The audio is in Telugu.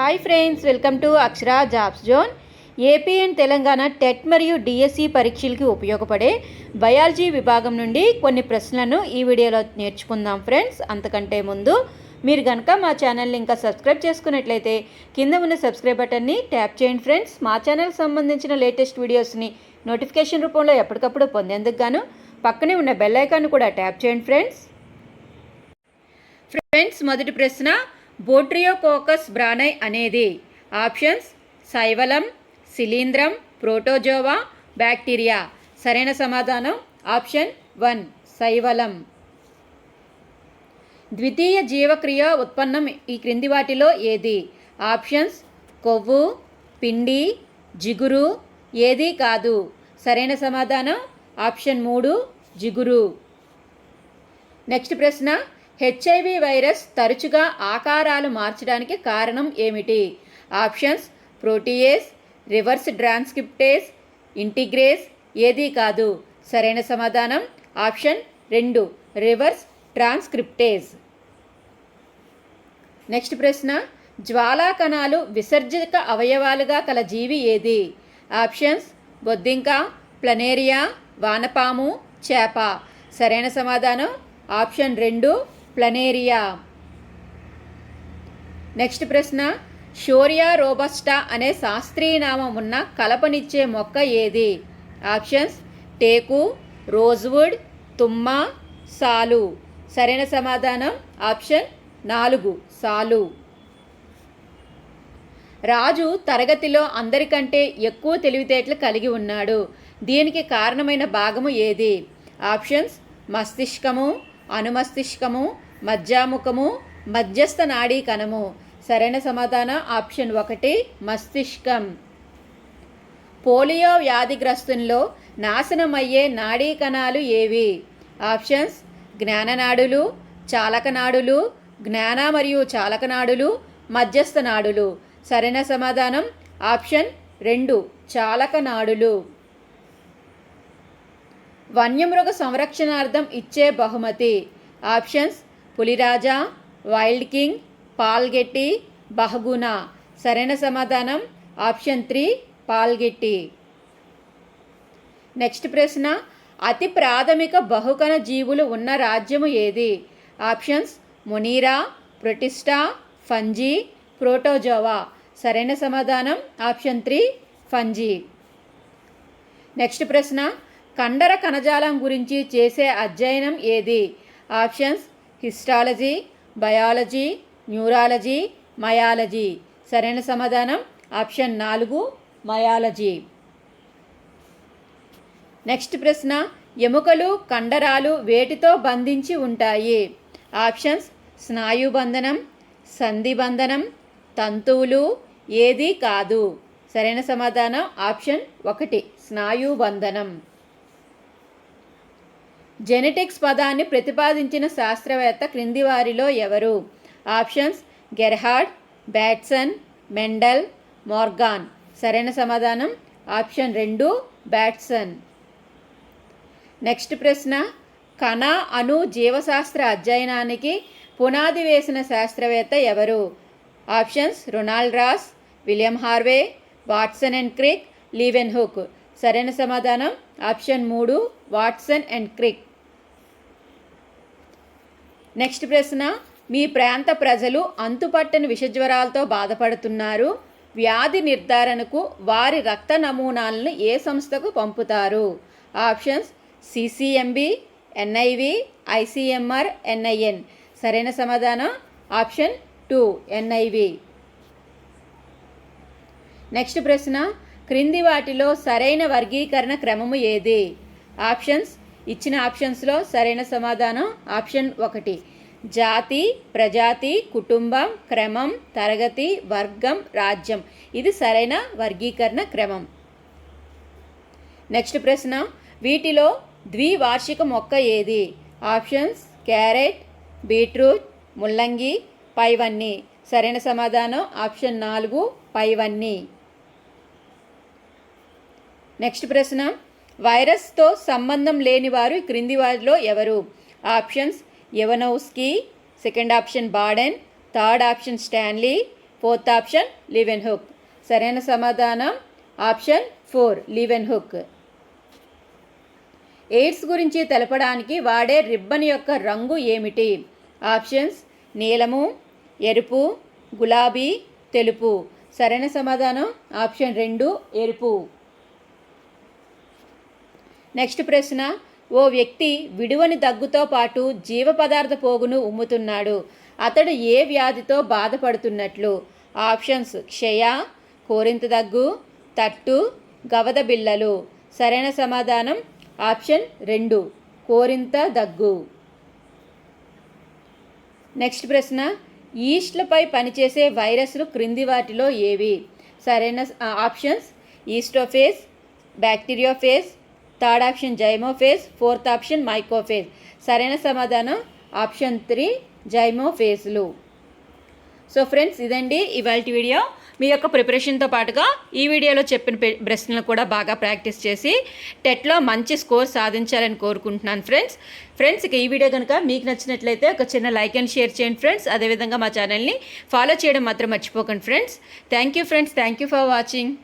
Hi friends, welcome to Akshara jobs zone. AP and Telangana TET మరియు డిఎస్సి పరీక్షలకి ఉపయోగపడే బయాలజీ విభాగం నుండి కొన్ని ప్రశ్నలను ఈ వీడియోలో నేర్చుకుందాం ఫ్రెండ్స్. అంతకంటే ముందు మీరు కనుక మా ఛానల్ని ఇంకా సబ్స్క్రైబ్ చేసుకున్నట్లయితే కింద ఉన్న సబ్స్క్రైబ్ బటన్ని ట్యాప్ చేయండి ఫ్రెండ్స్. మా ఛానల్కి సంబంధించిన లేటెస్ట్ వీడియోస్ని నోటిఫికేషన్ రూపంలో ఎప్పటికప్పుడు పొందేందుకు గాను పక్కనే ఉన్న బెల్ ఐకాన్ కూడా ట్యాప్ చేయండి ఫ్రెండ్స్. మొదటి ప్రశ్న, బోట్రియోకోకస్ బ్రానై అనేది ఆప్షన్స్ శైవలం, శిలీంధ్రం, ప్రోటోజోవా, బ్యాక్టీరియా. సరైన సమాధానం ఆప్షన్ 1 శైవలం. ద్వితీయ జీవక్రియ ఉత్పన్నం ఈ క్రింది వాటిలో ఏది? ఆప్షన్స్ కొవ్వు, పిండి, జిగురు. ఏది కాదు. సరైన సమాధానం ఆప్షన్ 3 జిగురు. నెక్స్ట్ ప్రశ్న, హెచ్ఐవి వైరస్ తరచుగా ఆకారాలు మార్చడానికి కారణం ఏమిటి? Options protease, reverse transcriptase, integrase. ఏది కాదు. సరైన సమాధానం ఆప్షన్ 2 రివర్స్ ట్రాన్స్క్రిప్టేస్. నెక్స్ట్ ప్రశ్న, జ్వాలా కణాలు విసర్జక అవయవాలుగా కల జీవి ఏది? ఆప్షన్స్ బొద్దింక, ప్లనేరియా, వానపాము, చేప. సరైన సమాధానం ఆప్షన్ 2 ప్లనేరియా. నెక్స్ట్ ప్రశ్న, షోరియా రోబస్టా అనే శాస్త్రీయ నామం ఉన్న కలపనిచ్చే మొక్క ఏది? ఆప్షన్స్ టేకు, రోజ్వుడ్, తుమ్మ, సాలు. సరైన సమాధానం ఆప్షన్ 4 సాలు. రాజు తరగతిలో అందరికంటే ఎక్కువ తెలివితేటలు కలిగి ఉన్నాడు. దీనికి కారణమైన భాగము ఏది? ఆప్షన్స్ మస్తిష్కము, అనుమస్తిష్కము, మధ్యాముఖము, మధ్యస్థ నాడీ కణము. సరైన సమాధానం ఆప్షన్ 1 మస్తిష్కం. పోలియో వ్యాధిగ్రస్తుల్లో నాశనమయ్యే నాడీ కణాలు ఏవి? ఆప్షన్స్ జ్ఞాననాడులు, చాలకనాడులు, జ్ఞాన మరియు చాలకనాడులు, మధ్యస్థ నాడులు. సరైన సమాధానం ఆప్షన్ 2 చాలకనాడులు. వన్యమృగ సంరక్షణార్థం ఇచ్చే బహుమతి. Options Puliraja, wild king, Paul Getty, Bahuguna. సరైన సమాధానం ఆప్షన్ 3 పాల్గెట్టి. నెక్స్ట్ ప్రశ్న, అతి ప్రాథమిక బహుకణ జీవులు ఉన్న రాజ్యము ఏది? Options monera, protista, fungi, protozoa. సరైన సమాధానం ఆప్షన్ 3 ఫంజీ. నెక్స్ట్ ప్రశ్న, కండర కణజాలం గురించి చేసే అధ్యయనం ఏది? Options histology, biology, neurology, మయాలజీ. సరైన సమాధానం ఆప్షన్ 4 మయాలజీ. నెక్స్ట్ ప్రశ్న, ఎముకలు, కండరాలు వేటితో బంధించి ఉంటాయి? ఆప్షన్స్ స్నాయుబంధనం, సంధిబంధనం, తంతువులు. ఏది కాదు. సరైన సమాధానం ఆప్షన్ 1 స్నాయుబంధనం. జెనెటిక్స్ పదాన్ని ప్రతిపాదించిన శాస్త్రవేత్త క్రింది వారిలో ఎవరు? Options Gerhard, Bateson, Mendel, Morgan. సరైన సమాధానం ఆప్షన్ 2 బ్యాట్సన్. నెక్స్ట్ ప్రశ్న, కణ అణు జీవశాస్త్ర అధ్యయనానికి పునాది వేసిన శాస్త్రవేత్త ఎవరు? Options Ronald Ross, William Harvey, Watson and Crick, Leeuwenhoek. సరైన సమాధానం option 3 Watson and Crick. Next ప్రశ్న, మీ ప్రాంత ప్రజలు అంతుపట్టని విషజ్వరాలతో బాధపడుతున్నారు. వ్యాధి నిర్ధారణకు వారి రక్త నమూనాలను ఏ సంస్థకు పంపుతారు? Options CCMB, NIV, ICMR, NIN. సరైన సమాధానం ఆప్షన్ 2 ఎన్ఐవి. నెక్స్ట్ ప్రశ్న, క్రింది వాటిలో సరైన వర్గీకరణ క్రమము ఏది? ఆప్షన్స్ ఇచ్చిన ఆప్షన్స్లో సరైన సమాధానం ఆప్షన్ 1 జాతి, ప్రజాతి, కుటుంబం, క్రమం, తరగతి, వర్గం, రాజ్యం. ఇది సరైన వర్గీకరణ క్రమం. నెక్స్ట్ ప్రశ్న, వీటిలో ద్వివార్షిక మొక్క ఏది? ఆప్షన్స్ క్యారెట్, బీట్రూట్, ముల్లంగి, పైవన్నీ. సరైన సమాధానం ఆప్షన్ 4 పైవన్నీ. నెక్స్ట్ ప్రశ్న, వైరస్తో సంబంధం లేని వారు క్రింది వారిలో ఎవరు? Options Ivanovsky, second option Baden, third option Stanley, fourth option Leeuwenhoek. సరైన సమాధానం ఆప్షన్ 4 లీవెన్హుక్. ఎయిడ్స్ గురించి తెలపడానికి వాడే రిబ్బన్ యొక్క రంగు ఏమిటి? ఆప్షన్స్ నీలము, ఎరుపు, గులాబీ, తెలుపు. సరైన సమాధానం ఆప్షన్ 2 ఎరుపు. నెక్స్ట్ ప్రశ్న, ఓ వ్యక్తి విడువని దగ్గుతో పాటు జీవ పదార్థ పోగును ఉమ్ముతున్నాడు. అతడు ఏ వ్యాధితో బాధపడుతున్నట్లు? ఆప్షన్స్ క్షయ, కోరింత దగ్గు, తట్టు, గవద బిళ్ళలు. సరైన సమాధానం ఆప్షన్ 2 కోరింత దగ్గు. నెక్స్ట్ ప్రశ్న, ఈస్ట్లపై పనిచేసే వైరస్లు క్రింది వాటిలో ఏవి? సరైన ఆప్షన్స్ ఈస్టోఫేజ్, bacteriophage, third option zymophage, fourth option mycophage. సరైన సమాధానం ఆప్షన్ 3 జైమోఫేజ్లు. సో ఫ్రెండ్స్, ఇదండి ఇవాల్టి వీడియో. మీ యొక్క ప్రిపరేషన్తో పాటుగా ఈ వీడియోలో చెప్పిన ప్రశ్నలు కూడా బాగా ప్రాక్టీస్ చేసి టెట్లో మంచి స్కోర్ సాధించాలని కోరుకుంటున్నాను ఫ్రెండ్స్. ఇక ఈ వీడియో కనుక మీకు నచ్చినట్లయితే ఒక చిన్న లైక్ అండ్ షేర్ చేయండి ఫ్రెండ్స్. అదేవిధంగా మా ఛానల్ని ఫాలో చేయడం మాత్రం మర్చిపోకండి friends. Thank you for watching.